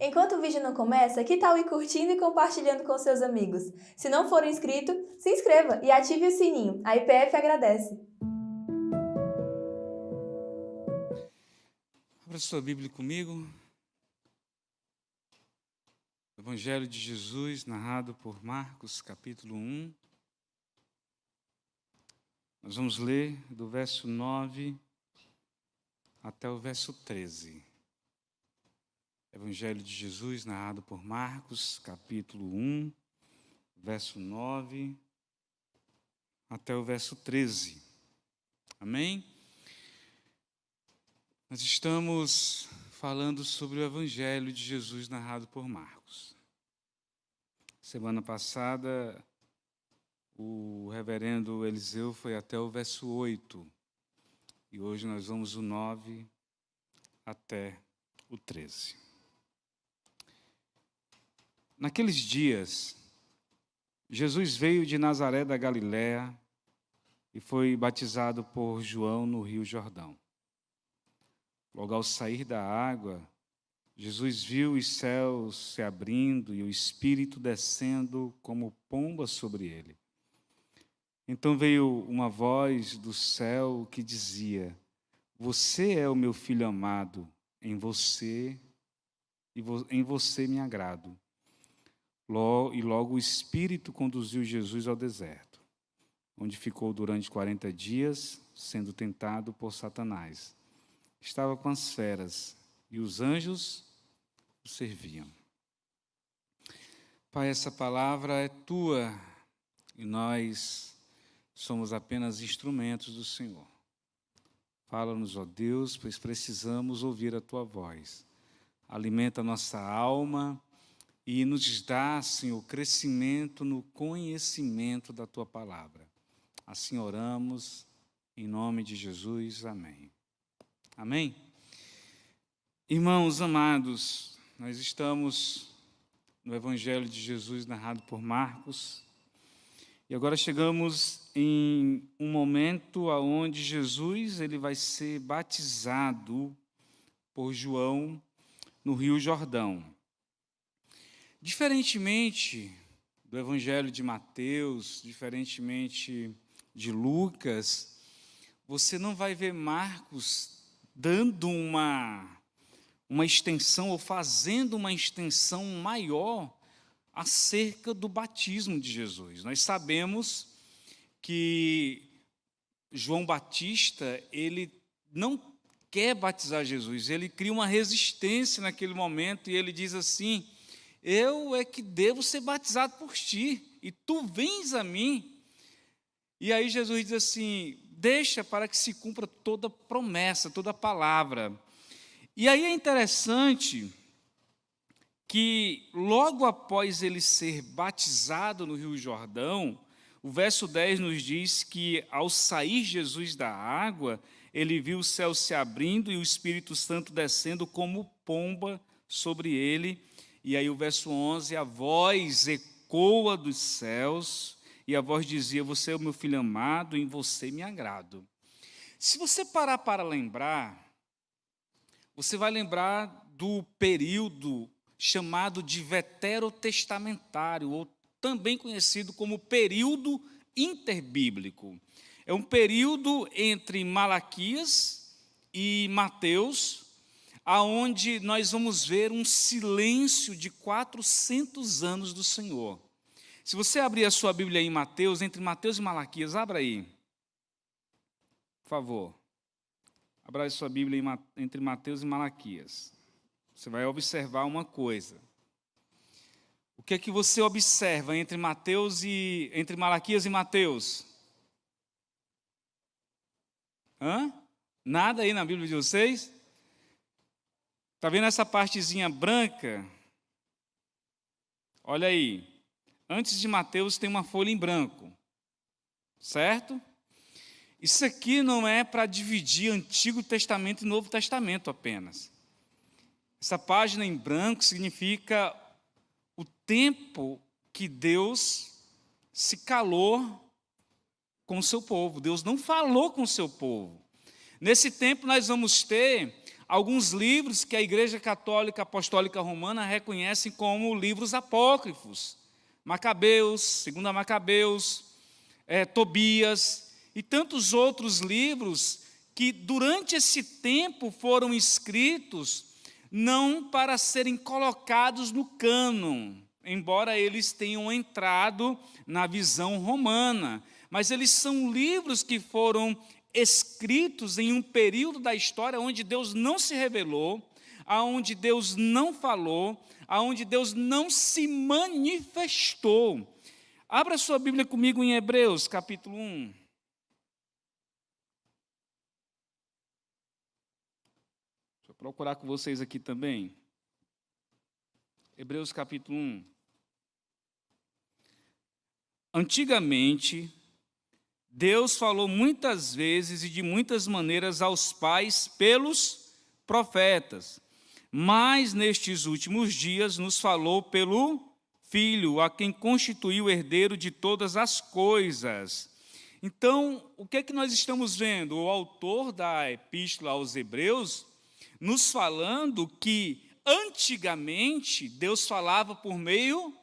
Enquanto o vídeo não começa, que tal ir curtindo e compartilhando com seus amigos? Se não for inscrito, se inscreva e ative o sininho. A IPF agradece. Abra sua Bíblia comigo. Evangelho de Jesus, narrado por Marcos, capítulo 1. Nós vamos ler do verso 9 até o verso 13. Evangelho de Jesus, narrado por Marcos, capítulo 1, verso 9 até o verso 13. Amém? Nós estamos falando sobre o Evangelho de Jesus, narrado por Marcos. Semana passada, o reverendo Eliseu foi até o verso 8. E hoje nós vamos do 9 até o 13. Naqueles dias, Jesus veio de Nazaré da Galiléia e foi batizado por João no Rio Jordão. Logo ao sair da água, Jesus viu os céus se abrindo e o Espírito descendo como pomba sobre ele. Então veio uma voz do céu que dizia: "Você é o meu filho amado, em você me agrado." E logo o Espírito conduziu Jesus ao deserto, onde ficou durante 40 dias, sendo tentado por Satanás. Estava com as feras, e os anjos o serviam. Pai, essa palavra é tua, e nós somos apenas instrumentos do Senhor. Fala-nos, ó Deus, pois precisamos ouvir a tua voz. Alimenta a nossa alma e nos dá, Senhor, crescimento no conhecimento da tua palavra. Assim oramos, em nome de Jesus. Amém. Amém? Irmãos amados, nós estamos no Evangelho de Jesus narrado por Marcos. E agora chegamos em um momento onde Jesus ele vai ser batizado por João no Rio Jordão. Diferentemente do Evangelho de Mateus, diferentemente de Lucas, você não vai ver Marcos dando uma extensão ou fazendo uma extensão maior acerca do batismo de Jesus. Nós sabemos que João Batista, ele não quer batizar Jesus, ele cria uma resistência naquele momento e ele diz assim: "Eu é que devo ser batizado por ti, e tu vens a mim." E aí Jesus diz assim: "Deixa para que se cumpra toda promessa, toda palavra." E aí é interessante que logo após ele ser batizado no Rio Jordão, o verso 10 nos diz que ao sair Jesus da água, ele viu o céu se abrindo e o Espírito Santo descendo como pomba sobre ele. E aí o verso 11, a voz ecoa dos céus e a voz dizia: "Você é o meu filho amado, em você me agrado." Se você parar para lembrar, você vai lembrar do período chamado de veterotestamentário, ou também conhecido como período interbíblico. É um período entre Malaquias e Mateus, aonde nós vamos ver um silêncio de 400 anos do Senhor. Se você abrir a sua Bíblia em Mateus, entre Mateus e Malaquias, abra aí, por favor. Abra a sua Bíblia entre Mateus e Malaquias. Você vai observar uma coisa. O que é que você observa entre Malaquias e Mateus? Nada aí na Bíblia de vocês? Está vendo essa partezinha branca? Olha aí. Antes de Mateus tem uma folha em branco. Certo? Isso aqui não é para dividir Antigo Testamento e Novo Testamento apenas. Essa página em branco significa o tempo que Deus se calou com o seu povo. Deus não falou com o seu povo. Nesse tempo nós vamos ter alguns livros que a Igreja Católica Apostólica Romana reconhece como livros apócrifos. Macabeus, Segunda Macabeus, Tobias e tantos outros livros que durante esse tempo foram escritos não para serem colocados no cânon, embora eles tenham entrado na visão romana, mas eles são livros que foram escritos em um período da história onde Deus não se revelou, aonde Deus não falou, aonde Deus não se manifestou. Abra sua Bíblia comigo em Hebreus, capítulo 1. Deixa eu procurar com vocês aqui também. Hebreus, capítulo 1. Antigamente, Deus falou muitas vezes e de muitas maneiras aos pais pelos profetas, mas nestes últimos dias nos falou pelo Filho, a quem constituiu o herdeiro de todas as coisas. Então, o que é que nós estamos vendo? O autor da Epístola aos Hebreus nos falando que antigamente Deus falava por meio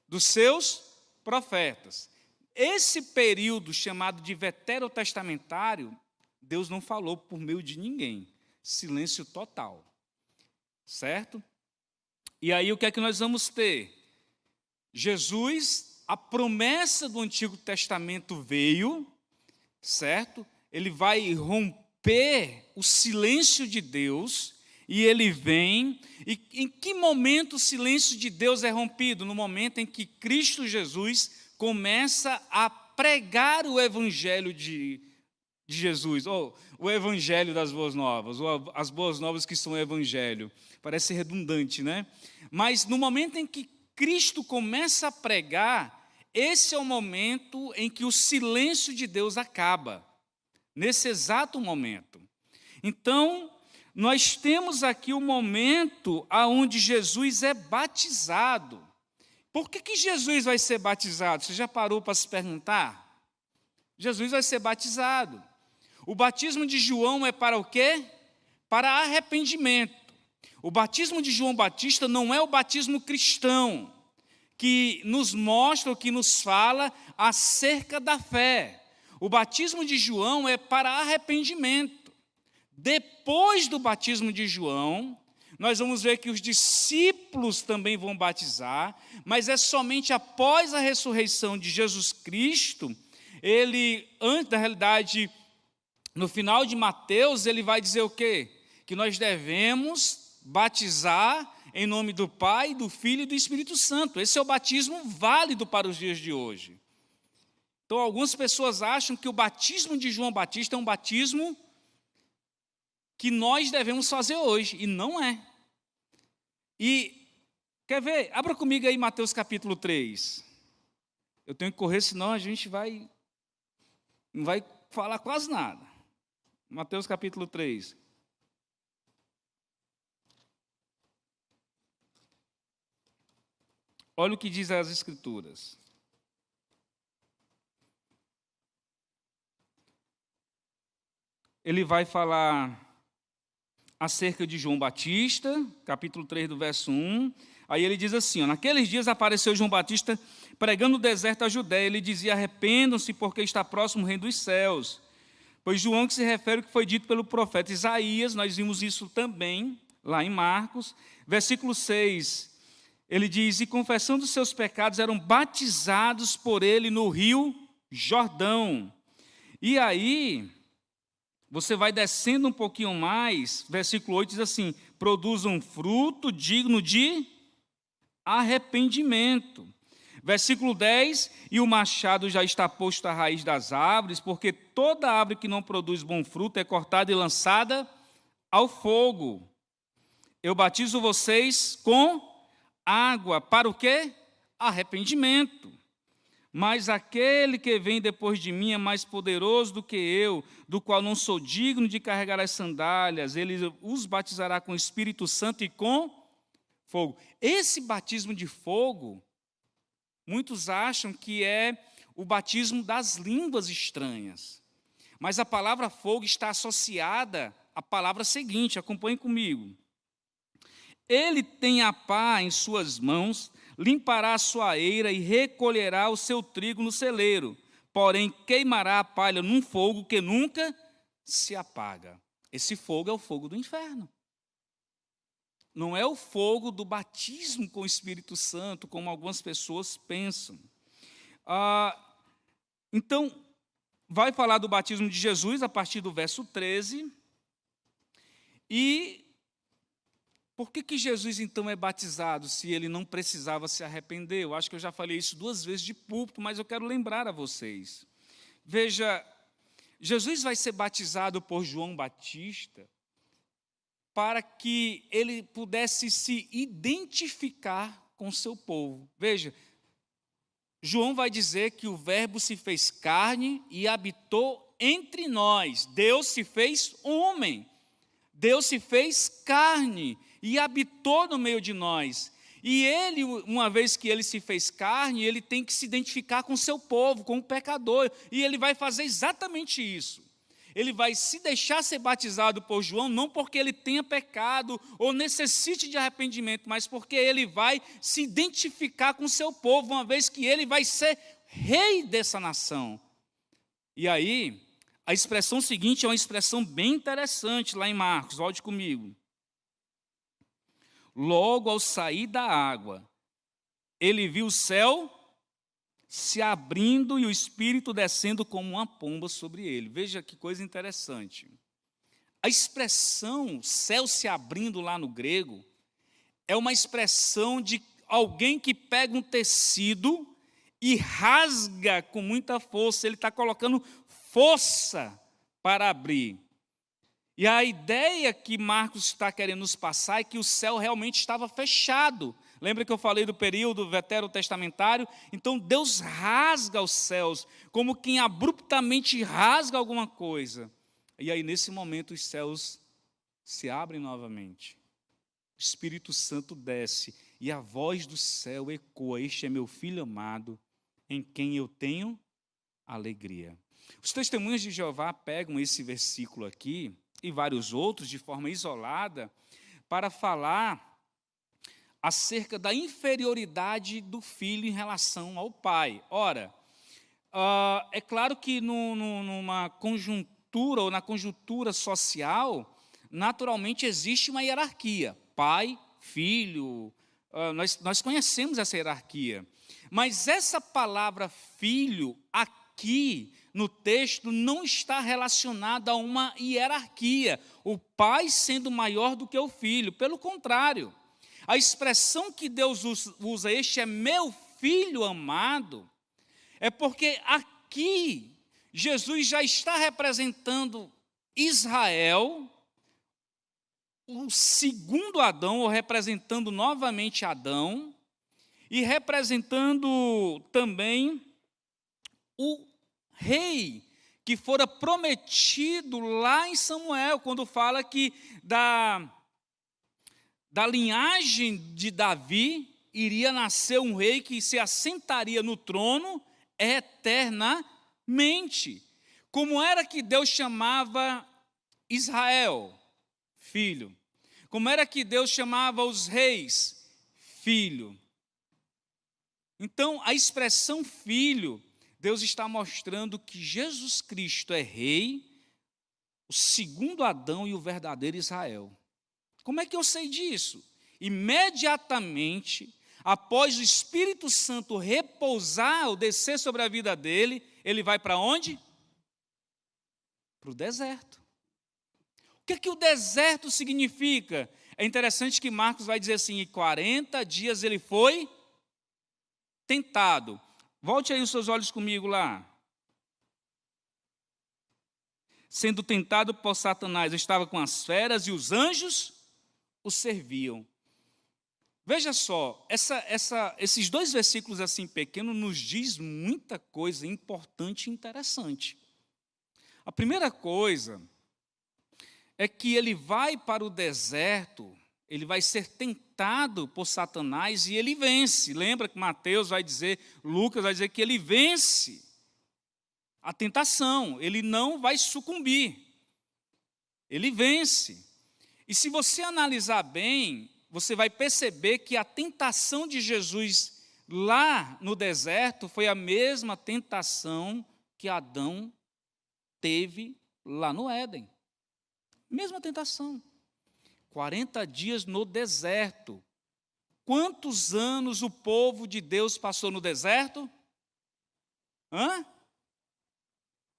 dos seus profetas. Esse período chamado de veterotestamentário, Deus não falou por meio de ninguém. Silêncio total. Certo? E aí o que é que nós vamos ter? Jesus, a promessa do Antigo Testamento veio, certo? Ele vai romper o silêncio de Deus, e ele vem. E em que momento o silêncio de Deus é rompido? No momento em que Cristo Jesus começa a pregar o evangelho de Jesus, ou o evangelho das boas novas, ou as boas novas que são o evangelho. Parece redundante, né? Mas no momento em que Cristo começa a pregar, esse é o momento em que o silêncio de Deus acaba. Nesse exato momento. Então, nós temos aqui o momento onde Jesus é batizado. Por que Jesus vai ser batizado? Você já parou para se perguntar? Jesus vai ser batizado. O batismo de João é para o quê? Para arrependimento. O batismo de João Batista não é o batismo cristão, que nos mostra, ou que nos fala acerca da fé. O batismo de João é para arrependimento. Depois do batismo de João, nós vamos ver que os discípulos também vão batizar, mas é somente após a ressurreição de Jesus Cristo, na realidade, no final de Mateus, ele vai dizer o quê? Que nós devemos batizar em nome do Pai, do Filho e do Espírito Santo. Esse é o batismo válido para os dias de hoje. Então, algumas pessoas acham que o batismo de João Batista é um batismo que nós devemos fazer hoje, e não é. E, quer ver? Abra comigo aí Mateus capítulo 3. Eu tenho que correr, senão a gente não vai falar quase nada. Mateus capítulo 3. Olha o que diz as Escrituras. Ele vai falar acerca de João Batista, capítulo 3, do verso 1. Aí ele diz assim, naqueles dias apareceu João Batista pregando no deserto da Judéia. Ele dizia, arrependam-se porque está próximo o reino dos céus. Pois João que se refere ao que foi dito pelo profeta Isaías, nós vimos isso também, lá em Marcos. Versículo 6, ele diz, e confessando os seus pecados, eram batizados por ele no rio Jordão. E aí, você vai descendo um pouquinho mais, versículo 8 diz assim, produzam fruto digno de arrependimento. Versículo 10, e o machado já está posto à raiz das árvores, porque toda árvore que não produz bom fruto é cortada e lançada ao fogo. Eu batizo vocês com água, para o quê? Arrependimento. Mas aquele que vem depois de mim é mais poderoso do que eu, do qual não sou digno de carregar as sandálias. Ele os batizará com o Espírito Santo e com fogo. Esse batismo de fogo, muitos acham que é o batismo das línguas estranhas. Mas a palavra fogo está associada a palavra seguinte, acompanhe comigo. Ele tem a pá em suas mãos, limpará a sua eira e recolherá o seu trigo no celeiro, porém queimará a palha num fogo que nunca se apaga. Esse fogo é o fogo do inferno. Não é o fogo do batismo com o Espírito Santo, como algumas pessoas pensam. Então, vai falar do batismo de Jesus a partir do verso 13. E por que Jesus, então, é batizado se ele não precisava se arrepender? Eu acho que eu já falei isso 2 vezes de púlpito, mas eu quero lembrar a vocês. Veja, Jesus vai ser batizado por João Batista para que ele pudesse se identificar com o seu povo. Veja, João vai dizer que o Verbo se fez carne e habitou entre nós. Deus se fez homem. Deus se fez carne e habitou no meio de nós. E ele, uma vez que ele se fez carne, ele tem que se identificar com o seu povo, com o pecador. E ele vai fazer exatamente isso. Ele vai se deixar ser batizado por João, não porque ele tenha pecado ou necessite de arrependimento, mas porque ele vai se identificar com o seu povo, uma vez que ele vai ser rei dessa nação. E aí, a expressão seguinte é uma expressão bem interessante lá em Marcos, volte comigo. Logo ao sair da água, ele viu o céu se abrindo e o Espírito descendo como uma pomba sobre ele. Veja que coisa interessante. A expressão céu se abrindo lá no grego é uma expressão de alguém que pega um tecido e rasga com muita força. Ele está colocando força para abrir. E a ideia que Marcos está querendo nos passar é que o céu realmente estava fechado. Lembra que eu falei do período veterotestamentário? Então Deus rasga os céus, como quem abruptamente rasga alguma coisa. E aí nesse momento os céus se abrem novamente. O Espírito Santo desce e a voz do céu ecoa: este é meu filho amado, em quem eu tenho alegria. Os testemunhas de Jeová pegam esse versículo aqui e vários outros de forma isolada para falar acerca da inferioridade do filho em relação ao pai. Ora, é claro que numa conjuntura ou na conjuntura social, naturalmente existe uma hierarquia. Pai, filho, nós conhecemos essa hierarquia. Mas essa palavra filho, aqui no texto, não está relacionada a uma hierarquia. O pai sendo maior do que o filho. Pelo contrário. A expressão que Deus usa, este é meu filho amado, é porque aqui Jesus já está representando Israel, o segundo Adão, ou representando novamente Adão, e representando também o rei que fora prometido lá em Samuel, quando fala que da linhagem de Davi iria nascer um rei que se assentaria no trono eternamente. Como era que Deus chamava Israel? Filho. Como era que Deus chamava os reis? Filho. Então, a expressão filho, Deus está mostrando que Jesus Cristo é rei, o segundo Adão e o verdadeiro Israel. Como é que eu sei disso? Imediatamente, após o Espírito Santo repousar ou descer sobre a vida dele, ele vai para onde? Para o deserto. O que o deserto significa? É interessante que Marcos vai dizer assim, em 40 dias ele foi tentado. Volte aí os seus olhos comigo lá. Sendo tentado por Satanás, estava com as feras e os anjos o serviam. Veja só, esses 2 versículos assim pequenos nos diz muita coisa importante e interessante. A primeira coisa é que ele vai para o deserto, ele vai ser tentado por Satanás e ele vence. Lembra que Mateus vai dizer, Lucas vai dizer que ele vence a tentação, ele não vai sucumbir. ele vence. E se você analisar bem, você vai perceber que a tentação de Jesus lá no deserto foi a mesma tentação que Adão teve lá no Éden. Mesma tentação. 40 dias no deserto. Quantos anos o povo de Deus passou no deserto?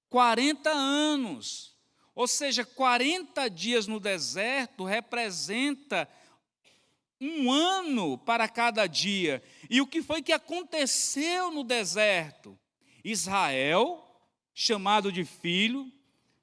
40 anos. Ou seja, 40 dias no deserto representa um ano para cada dia. E o que foi que aconteceu no deserto? Israel, chamado de filho,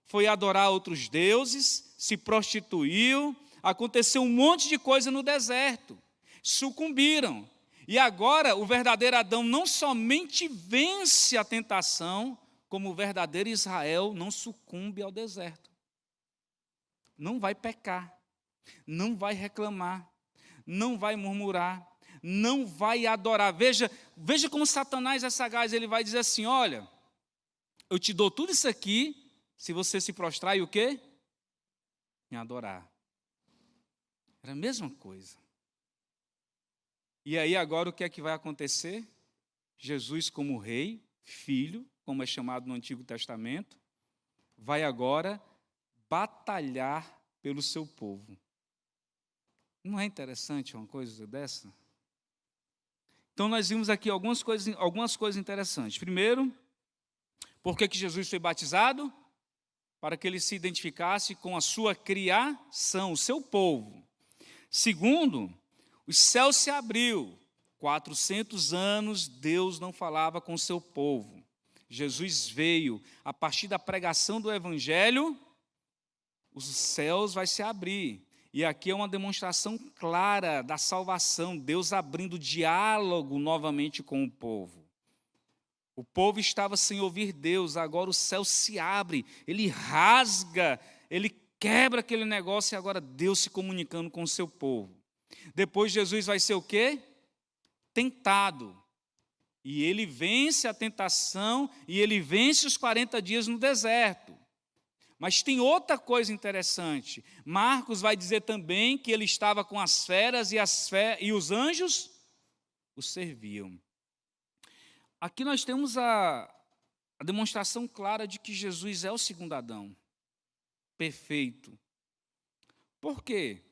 foi adorar outros deuses, se prostituiu, aconteceu um monte de coisa no deserto. Sucumbiram. E agora o verdadeiro Adão não somente vence a tentação, como o verdadeiro Israel não sucumbe ao deserto. Não vai pecar, não vai reclamar, não vai murmurar, não vai adorar. Veja como Satanás é sagaz, ele vai dizer assim, olha, eu te dou tudo isso aqui, se você se prostrar e o quê? Me adorar. Era a mesma coisa. E aí agora o que é que vai acontecer? Jesus como rei, filho, como é chamado no Antigo Testamento, vai agora batalhar pelo seu povo. Não é interessante uma coisa dessa? Então nós vimos aqui algumas coisas interessantes. Primeiro, por que Jesus foi batizado? Para que ele se identificasse com a sua criação, o seu povo. Segundo, os céus se abriu. 400 anos Deus não falava com o seu povo. Jesus veio, a partir da pregação do Evangelho, os céus vai se abrir. E aqui é uma demonstração clara da salvação, Deus abrindo diálogo novamente com o povo. O povo estava sem ouvir Deus, agora o céu se abre, ele rasga, ele quebra aquele negócio e agora Deus se comunicando com o seu povo. Depois Jesus vai ser o quê? Tentado. E ele vence a tentação e ele vence os 40 dias no deserto. Mas tem outra coisa interessante. Marcos vai dizer também que ele estava com as feras e os anjos o serviam. Aqui nós temos a demonstração clara de que Jesus é o segundo Adão. Perfeito. Por quê?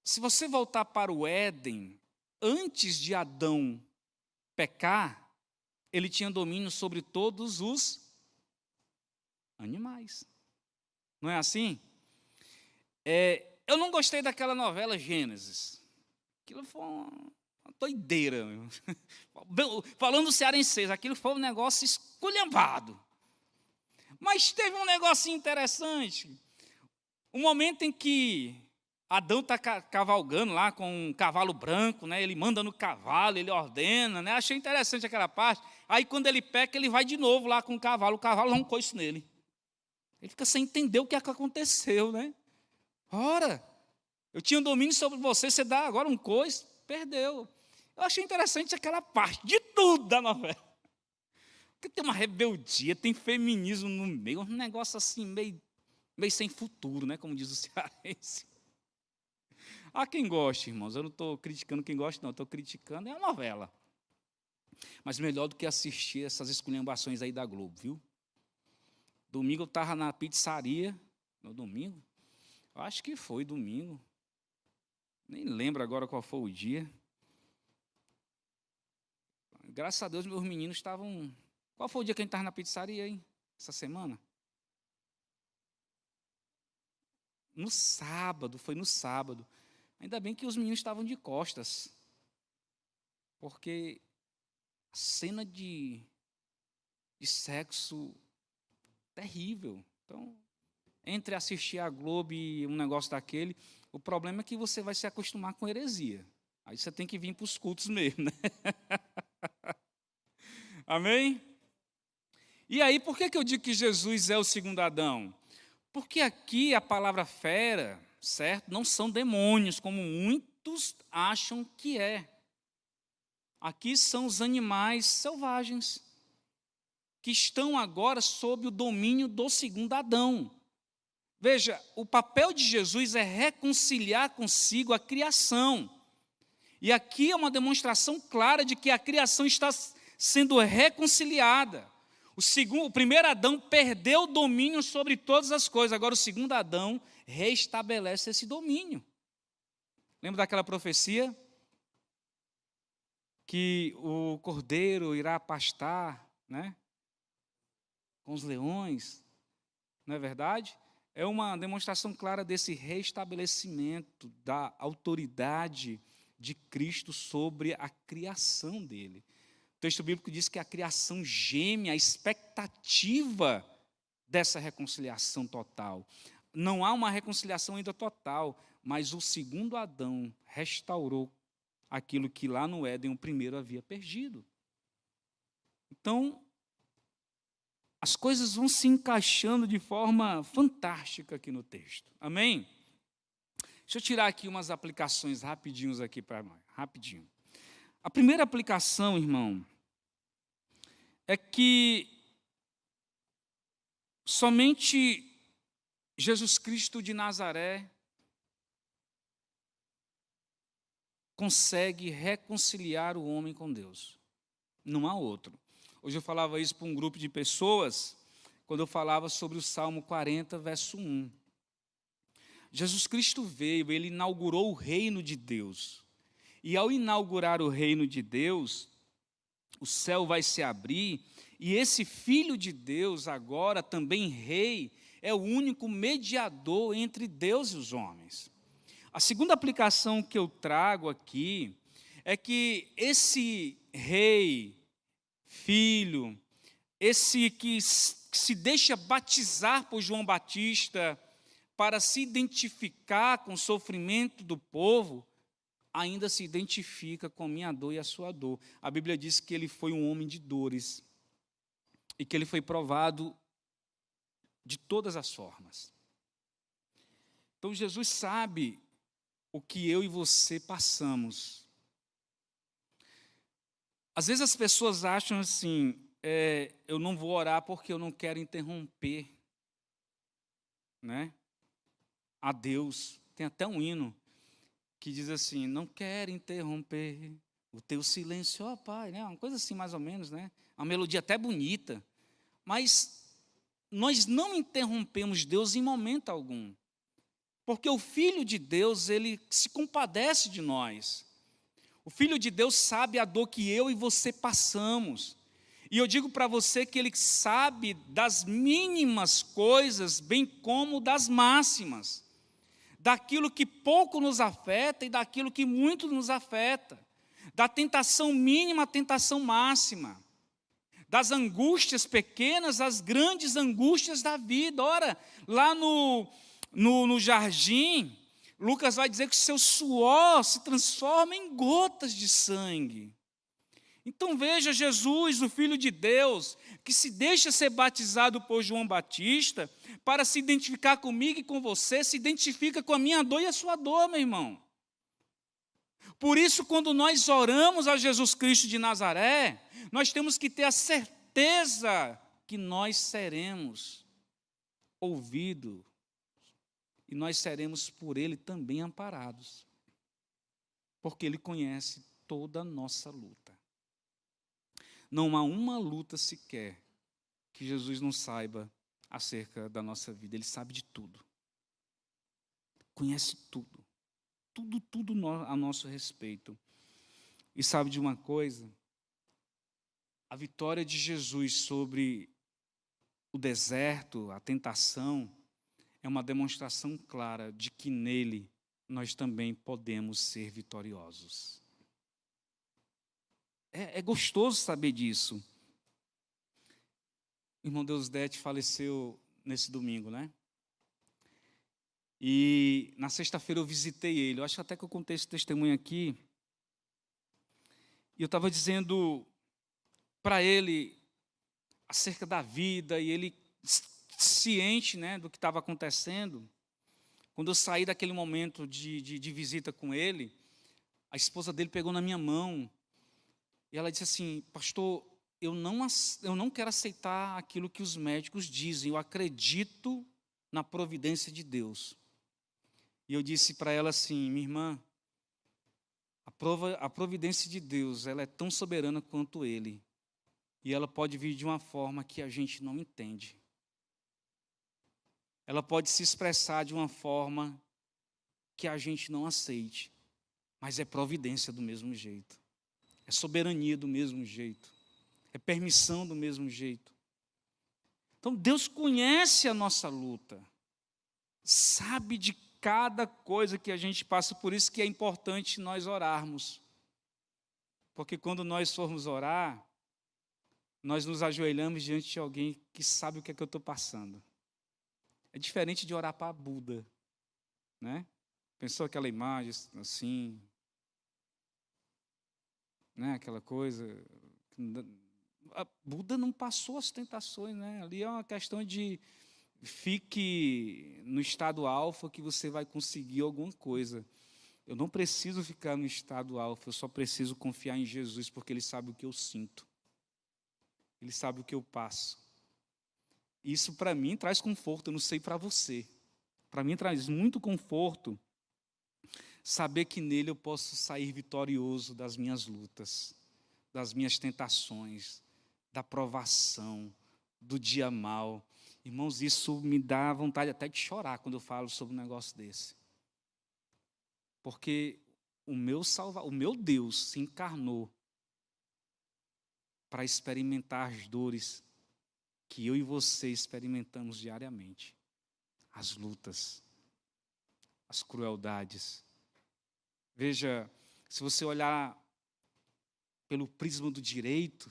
Se você voltar para o Éden, antes de Adão pecar, ele tinha domínio sobre todos os animais. Não é assim? Eu não gostei daquela novela Gênesis. Aquilo foi uma doideira. Falando cearense, aquilo foi um negócio esculhambado. Mas teve um negocinho interessante. O momento em que Adão está cavalgando lá com um cavalo branco, né? Ele manda no cavalo, ele ordena, né? Achei interessante aquela parte. Aí quando ele peca, ele vai de novo lá com o cavalo dá um coice nele. Ele fica sem entender o que é que aconteceu, né? Ora, eu tinha domínio sobre você, você dá agora um coice, perdeu. Eu achei interessante aquela parte, de tudo da novela. Porque tem uma rebeldia, tem feminismo no meio, um negócio assim meio sem futuro, né? Como diz o cearense. Há quem goste, irmãos, eu não estou criticando quem gosta, não, estou criticando a novela. Mas melhor do que assistir essas esculhambações aí da Globo, viu? Domingo eu estava na pizzaria, no domingo, eu acho que foi domingo, nem lembro agora qual foi o dia. Graças a Deus meus meninos estavam... Qual foi o dia que a gente estava na pizzaria, hein? Essa semana? No sábado, foi no sábado. Ainda bem que os meninos estavam de costas, porque a cena de sexo terrível. Então, entre assistir a Globo e um negócio daquele, o problema é que você vai se acostumar com heresia. Aí você tem que vir para os cultos mesmo, né? Amém? E aí, por que eu digo que Jesus é o segundo Adão? Porque aqui a palavra fera, certo? Não são demônios, como muitos acham que é. Aqui são os animais selvagens, que estão agora sob o domínio do segundo Adão. Veja, o papel de Jesus é reconciliar consigo a criação. E aqui é uma demonstração clara de que a criação está sendo reconciliada. O primeiro Adão perdeu o domínio sobre todas as coisas, agora o segundo Adão restabelece esse domínio. Lembra daquela profecia? Que o cordeiro irá pastar, né, com os leões, não é verdade? É uma demonstração clara desse restabelecimento da autoridade de Cristo sobre a criação dele. O texto bíblico diz que a criação geme a expectativa dessa reconciliação total. Não há uma reconciliação ainda total, mas o segundo Adão restaurou aquilo que lá no Éden o primeiro havia perdido. Então, as coisas vão se encaixando de forma fantástica aqui no texto. Amém? Deixa eu tirar aqui umas aplicações rapidinhos aqui para nós. Rapidinho. A primeira aplicação, irmão, é que somente Jesus Cristo de Nazaré consegue reconciliar o homem com Deus. Não há outro. Hoje eu falava isso para um grupo de pessoas, quando eu falava sobre o Salmo 40, verso 1. Jesus Cristo veio, ele inaugurou o reino de Deus. E ao inaugurar o reino de Deus, o céu vai se abrir, e esse Filho de Deus, agora também rei, é o único mediador entre Deus e os homens. A segunda aplicação que eu trago aqui é que esse rei, filho, esse que se deixa batizar por João Batista para se identificar com o sofrimento do povo, ainda se identifica com a minha dor e a sua dor. A Bíblia diz que ele foi um homem de dores e que ele foi provado de todas as formas. Então Jesus sabe o que eu e você passamos. Às vezes as pessoas acham assim, eu não vou orar porque eu não quero interromper, né, a Deus. Tem até um hino que diz assim, não quero interromper o teu silêncio, ó Pai, né? Uma coisa assim mais ou menos, né? Uma melodia até bonita, mas nós não interrompemos Deus em momento algum, porque o Filho de Deus, ele se compadece de nós. O Filho de Deus sabe a dor que eu e você passamos, e eu digo para você que ele sabe das mínimas coisas, bem como das máximas, daquilo que pouco nos afeta e daquilo que muito nos afeta, da tentação mínima à tentação máxima, das angústias pequenas às grandes angústias da vida. Ora, lá no jardim, Lucas vai dizer que o seu suor se transforma em gotas de sangue. Então veja Jesus, o Filho de Deus, que se deixa ser batizado por João Batista, para se identificar comigo e com você, se identifica com a minha dor e a sua dor, meu irmão. Por isso, quando nós oramos a Jesus Cristo de Nazaré, nós temos que ter a certeza que nós seremos ouvidos e nós seremos por Ele também amparados, porque Ele conhece toda a nossa luta. Não há uma luta sequer que Jesus não saiba acerca da nossa vida. Ele sabe de tudo. Conhece tudo. Tudo a nosso respeito. E sabe de uma coisa? A vitória de Jesus sobre o deserto, a tentação, é uma demonstração clara de que nele nós também podemos ser vitoriosos. É gostoso saber disso. O irmão Deusdete faleceu nesse domingo, né? E na sexta-feira eu visitei ele. Eu acho até que eu contei esse testemunho aqui. E eu estava dizendo para ele acerca da vida, e ele ciente, né, do que estava acontecendo. Quando eu saí daquele momento de visita com ele, a esposa dele pegou na minha mão e ela disse assim, pastor, eu não quero aceitar aquilo que os médicos dizem, eu acredito na providência de Deus. E eu disse para ela assim: minha irmã, a providência de Deus, ela é tão soberana quanto Ele. E ela pode vir de uma forma que a gente não entende. Ela pode se expressar de uma forma que a gente não aceite. Mas é providência do mesmo jeito. É soberania do mesmo jeito. É permissão do mesmo jeito. Então Deus conhece a nossa luta. Sabe de cada coisa que a gente passa. Por isso que é importante nós orarmos. Porque quando nós formos orar, nós nos ajoelhamos diante de alguém que sabe o que é que eu estou passando. É diferente de orar para Buda, né? Pensou aquela imagem assim, né? Aquela coisa. A Buda não passou as tentações, né? Ali é uma questão de fique no estado alfa que você vai conseguir alguma coisa. Eu não preciso ficar no estado alfa, eu só preciso confiar em Jesus, porque Ele sabe o que eu sinto. Ele sabe o que eu passo. Isso para mim traz conforto, eu não sei para você. Para mim traz muito conforto saber que nele eu posso sair vitorioso das minhas lutas, das minhas tentações, da provação, do dia mau. Irmãos, isso me dá vontade até de chorar quando eu falo sobre um negócio desse. Porque o meu Deus se encarnou para experimentar as dores que eu e você experimentamos diariamente. As lutas, as crueldades. Veja, se você olhar pelo prisma do direito,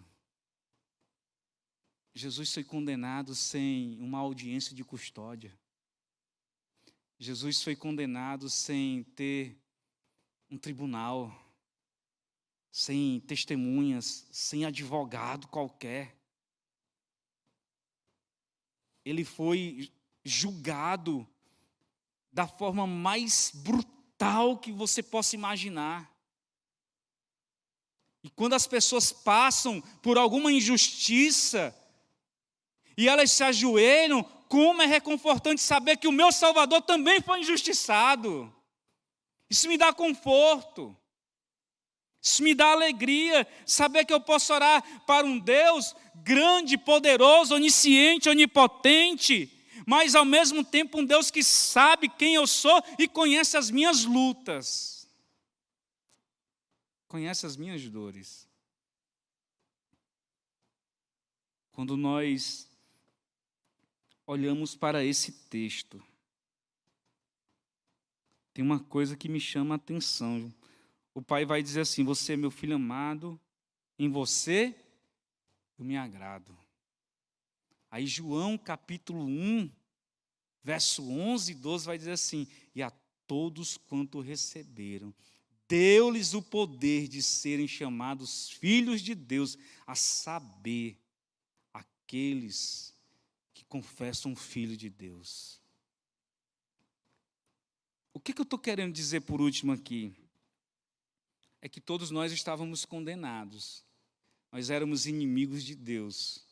Jesus foi condenado sem uma audiência de custódia. Jesus foi condenado sem ter um tribunal, sem testemunhas, sem advogado qualquer. Ele foi julgado da forma mais brutal que você possa imaginar. E quando as pessoas passam por alguma injustiça e elas se ajoelham, como é reconfortante saber que o meu Salvador também foi injustiçado. Isso me dá conforto. Isso me dá alegria, saber que eu posso orar para um Deus grande, poderoso, onisciente, onipotente, mas ao mesmo tempo um Deus que sabe quem eu sou e conhece as minhas lutas. Conhece as minhas dores. Quando nós olhamos para esse texto, tem uma coisa que me chama a atenção. O pai vai dizer assim: você é meu filho amado, em você eu me agrado. Aí João capítulo 1, verso 11 e 12 vai dizer assim: e a todos quanto receberam, deu-lhes o poder de serem chamados filhos de Deus, a saber, aqueles que confessam o Filho de Deus. O que eu estou querendo dizer por último aqui? É que todos nós estávamos condenados. Nós éramos inimigos de Deus.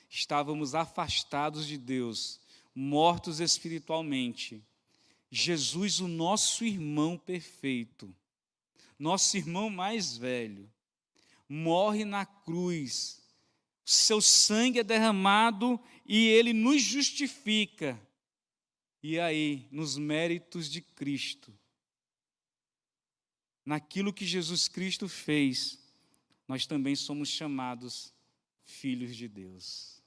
Estávamos afastados de Deus, mortos espiritualmente. Jesus, o nosso irmão perfeito, nosso irmão mais velho, morre na cruz. Seu sangue é derramado e Ele nos justifica. E aí, nos méritos de Cristo, naquilo que Jesus Cristo fez, nós também somos chamados filhos de Deus.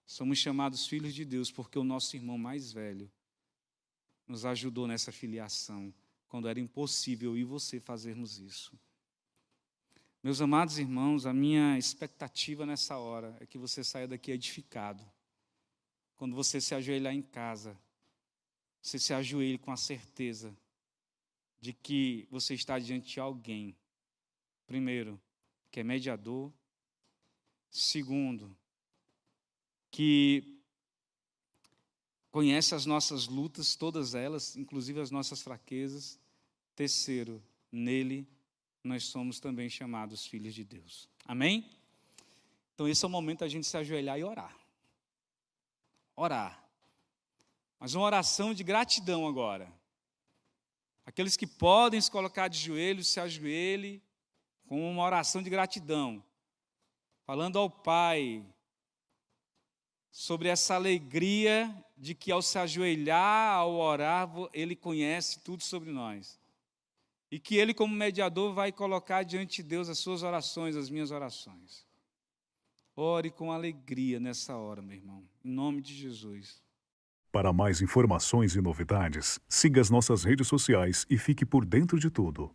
Somos chamados filhos de Deus porque o nosso irmão mais velho nos ajudou nessa filiação, quando era impossível eu e você fazermos isso. Meus amados irmãos, a minha expectativa nessa hora é que você saia daqui edificado. Quando você se ajoelhar em casa, você se ajoelhe com a certeza de que você está diante de alguém, primeiro, que é mediador, segundo, que conhece as nossas lutas, todas elas, inclusive as nossas fraquezas, terceiro, nele nós somos também chamados filhos de Deus. Amém? Então esse é o momento da gente se ajoelhar e orar. Orar. Mas uma oração de gratidão agora. Aqueles que podem se colocar de joelhos, se ajoelhem com uma oração de gratidão, falando ao Pai sobre essa alegria de que ao se ajoelhar, ao orar, Ele conhece tudo sobre nós. E que Ele, como mediador, vai colocar diante de Deus as suas orações, as minhas orações. Ore com alegria nessa hora, meu irmão, em nome de Jesus. Para mais informações e novidades, siga as nossas redes sociais e fique por dentro de tudo.